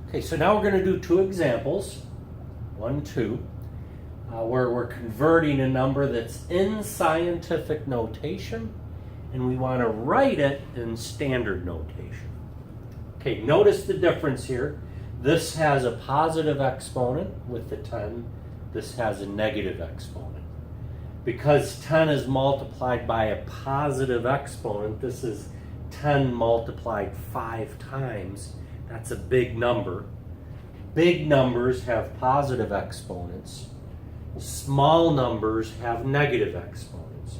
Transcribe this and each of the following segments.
Okay, so now we're going to do two examples, 1, 2, where we're converting a number that's in scientific notation, and we want to write it in standard notation. Okay, notice the difference here. This has a positive exponent with the 10. This has a negative exponent. Because 10 is multiplied by a positive exponent, this is 10 multiplied 5 times. That's a big number. Big numbers have positive exponents. Small numbers have negative exponents.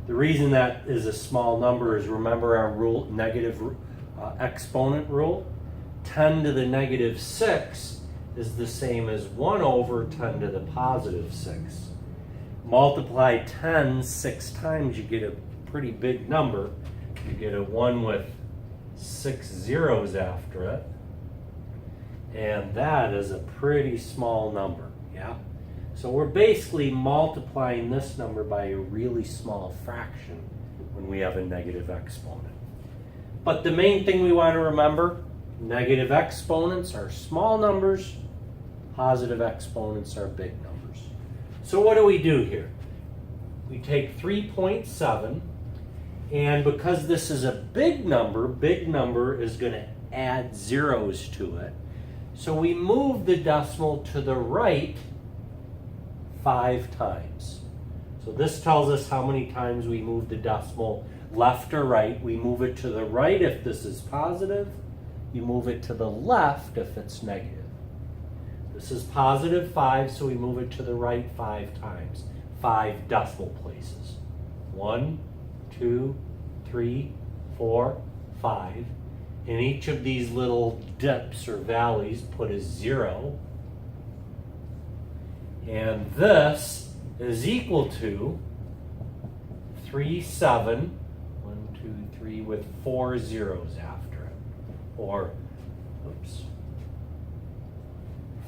The reason that is a small number is, remember our rule, negative exponent rule? 10 to the negative 6 is the same as 1 over 10 to the positive 6. Multiply 10 6 times, you get a pretty big number. You get a 1 with 6 zeros after it. And that is a pretty small number, yeah? So we're basically multiplying this number by a really small fraction when we have a negative exponent. But the main thing we want to remember, negative exponents are small numbers, positive exponents are big numbers. So what do we do here? We take 3.7, and because this is a big number is going to add zeros to it. So we move the decimal to the right 5 times. So this tells us how many times we move the decimal left or right. We move it to the right if this is positive. You move it to the left if it's negative. This is positive 5, so we move it to the right 5 times. 5 decimal places. 1, 2, 3, 4, 5. In each of these little dips or valleys, put a 0. And this is equal to 3, 7, 1, 2, 3, with 4 zeros after it. Or,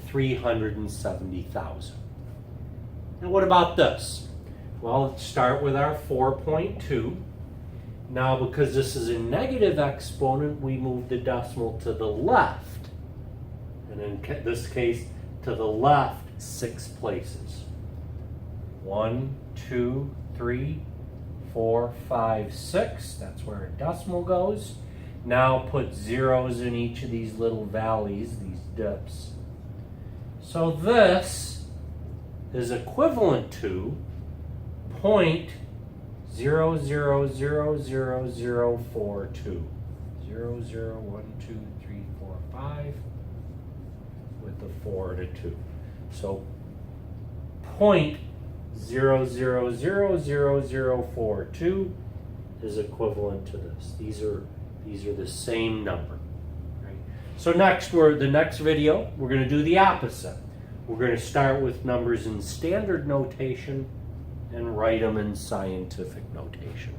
370,000. Now what about this? Well, let's start with our 4.2. Now, because this is a negative exponent, we move the decimal to the left. And in this case, to the left 6 places. 1, 2, 3, 4, 5, 6. That's where a decimal goes. Now put zeros in each of these little valleys, these dips. So this is equivalent to 0.00000042. 0, 0, 1, 2, 3, 4, 5 with the 4 and a 2. So 0.000042 is equivalent to this. These are the same number. Right? So the next video, we're going to do the opposite. We're going to start with numbers in standard notation and write them in scientific notation.